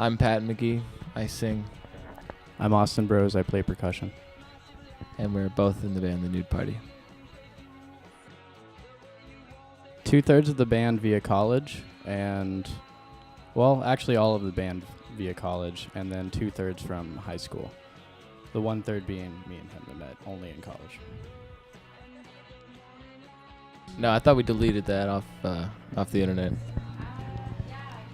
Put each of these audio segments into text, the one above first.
I'm Pat McGee. I sing. I'm Austin Bros. I play percussion. And we're both in the band, the Nude Party. 2/3 of the band via college, and, well, actually all of the band via college, and then 2/3 from high school. The 1/3 being me and him that met only in college. No, I thought we deleted that off the internet.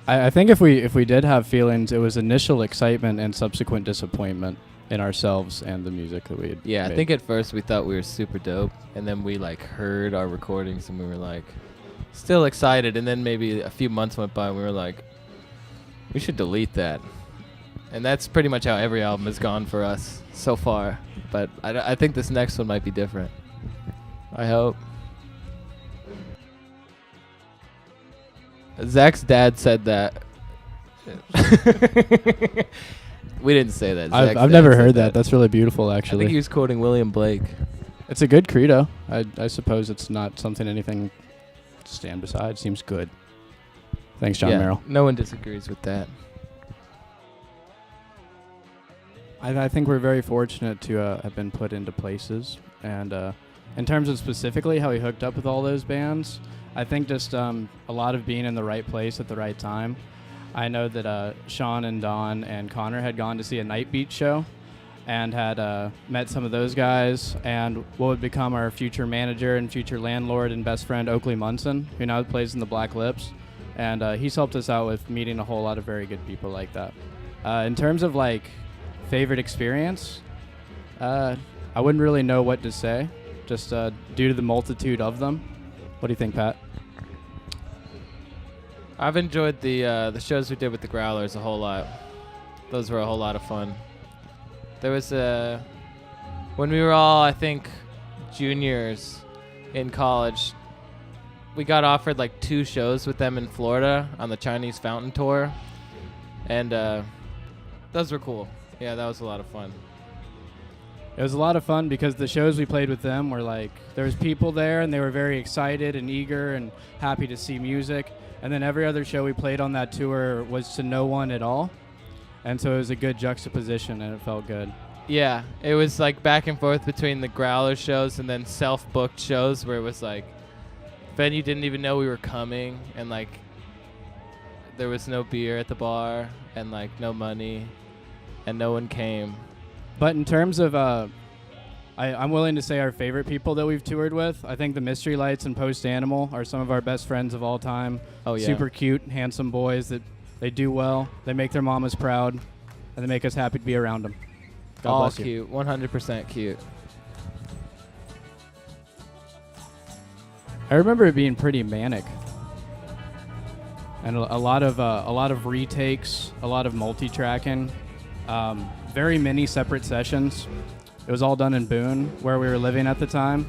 I think if we did have feelings, it was initial excitement and subsequent disappointment in ourselves and the music that we had Yeah, made. I think at first we thought we were super dope, and then we heard our recordings and we were still excited, and then maybe a few months went by and we were we should delete that. And that's pretty much how every album has gone for us so far. But I think this next one might be different. I hope. Zach's dad said that. We didn't say that. I've never heard that. That's really beautiful, I actually. think he was quoting William Blake. It's a good credo. I suppose it's not something anything to stand beside. Seems good. Thanks, John Merrill. No one disagrees with that. I think we're very fortunate to have been put into places. And in terms of specifically how we hooked up with all those bands, I think just a lot of being in the right place at the right time. I know that Sean and Don and Connor had gone to see a Night Beat show and had met some of those guys, and what would become our future manager and future landlord and best friend, Oakley Munson, who now plays in the Black Lips. And he's helped us out with meeting a whole lot of very good people like that. In terms of favorite experience, I wouldn't really know what to say, just due to the multitude of them. What do you think, Pat? I've enjoyed the shows we did with the Growlers a whole lot. Those were a whole lot of fun. There was when we were all, I think, juniors in college, we got offered 2 shows with them in Florida on the Chinese Fountain Tour, and those were cool. Yeah, that was a lot of fun. It was a lot of fun because the shows we played with them were there was people there and they were very excited and eager and happy to see music. And then every other show we played on that tour was to no one at all. And so it was a good juxtaposition and it felt good. Yeah, it was back and forth between the Growler shows and then self-booked shows where it was venue didn't even know we were coming, and there was no beer at the bar and no money and no one came. But in terms of, I'm willing to say our favorite people that we've toured with. I think the Mystery Lights and Post Animal are some of our best friends of all time. Oh, yeah. Super cute, handsome boys that they do well. They make their mamas proud, and they make us happy to be around them. God all bless you. Cute, 100% cute. I remember it being pretty manic, and a lot of retakes, a lot of multi-tracking. Very many separate sessions. It was all done in Boone, where we were living at the time.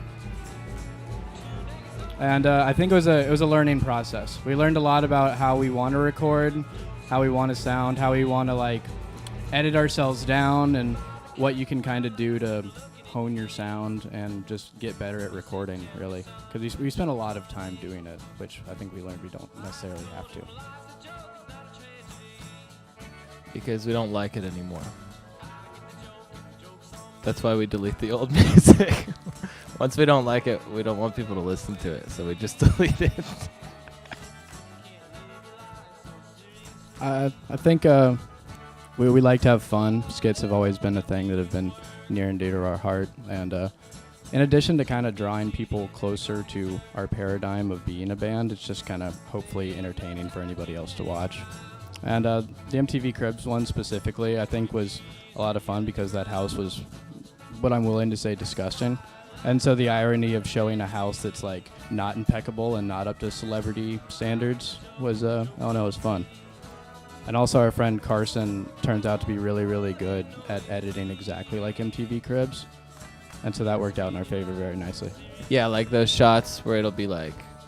And I think it was a learning process. We learned a lot about how we want to record, how we want to sound, how we want to edit ourselves down, and what you can kind of do to hone your sound and just get better at recording, really. Because we spent a lot of time doing it, which I think we learned we don't necessarily have to. Because we don't like it anymore. That's why we delete the old music. Once we don't like it, we don't want people to listen to it, so we just delete it. I think we like to have fun. Skits have always been a thing that have been near and dear to our heart. And in addition to kind of drawing people closer to our paradigm of being a band, it's just kind of hopefully entertaining for anybody else to watch. And the MTV Cribs one specifically, I think, was a lot of fun because that house was, what I'm willing to say, disgusting. And so the irony of showing a house that's not impeccable and not up to celebrity standards was, it was fun. And also our friend Carson turns out to be really, really good at editing exactly like MTV Cribs. And so that worked out in our favor very nicely. Yeah, those shots where it'll be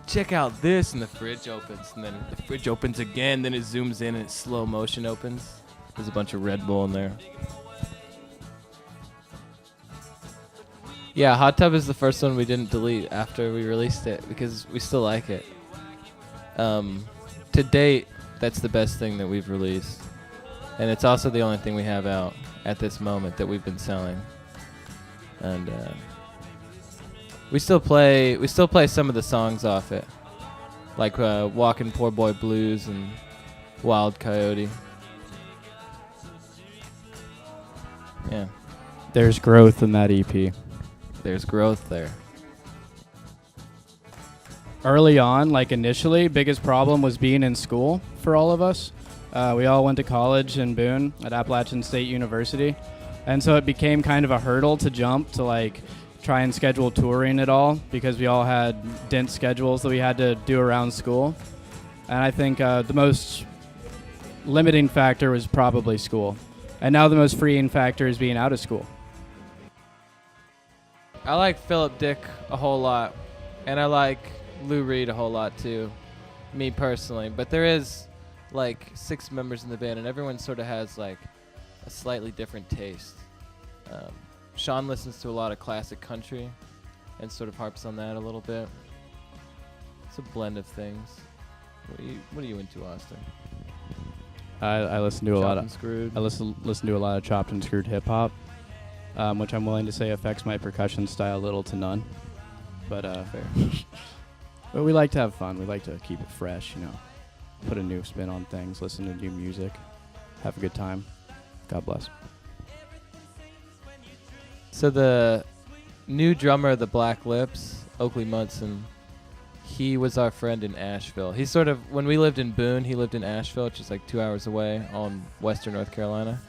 check out this, and the fridge opens, and then the fridge opens again, then it zooms in and it slow motion opens. There's a bunch of Red Bull in there. Yeah, Hot Tub is the first one we didn't delete after we released it because we still like it. To date, that's the best thing that we've released. And it's also the only thing we have out at this moment that we've been selling. And we still play some of the songs off it, like Walkin' Poor Boy Blues and Wild Coyote. Yeah. There's growth in that EP. There's growth there. Early on, like initially, biggest problem was being in school for all of us. We all went to college in Boone at Appalachian State University. And so it became kind of a hurdle to jump to like try and schedule touring at all because we all had dense schedules that we had to do around school. And I think the most limiting factor was probably school. And now the most freeing factor is being out of school. I like Philip Dick a whole lot, and I like Lou Reed a whole lot too, me personally. But there is like 6 members in the band, and everyone sort of has like a slightly different taste. Sean listens to a lot of classic country and sort of harps on that a little bit. It's a blend of things. What are you into, Austin? I listen to a lot of Screwed. I listen to a lot of chopped and screwed hip hop, which I'm willing to say affects my percussion style little to none. But Fair. but we like to have fun. We like to keep it fresh, you know. Put a new spin on things, listen to new music, have a good time. God bless. So the new drummer of the Black Lips, Oakley Munson, he was our friend in Asheville. He sort of, when we lived in Boone, he lived in Asheville, which is like 2 hours away on western North Carolina.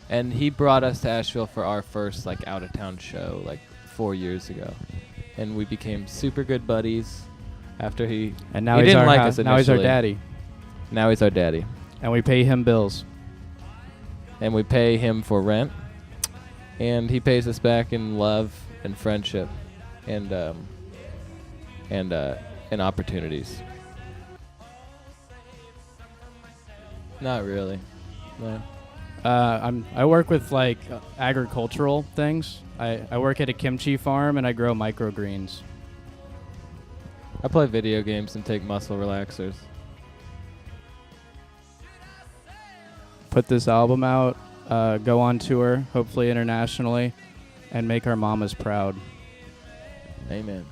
And he brought us to Asheville for our first like out-of-town show like 4 years ago. And we became super good buddies after he... And now he he's didn't our like hou- us now he's our initially. daddy, Now he's our daddy. and we pay him bills. And we pay him for rent. And he pays us back in love and friendship and opportunities. Not really. No. I work with like agricultural things. I work at a kimchi farm and I grow microgreens. I play video games and take muscle relaxers. Put this album out, go on tour, hopefully internationally, and make our mamas proud. Amen.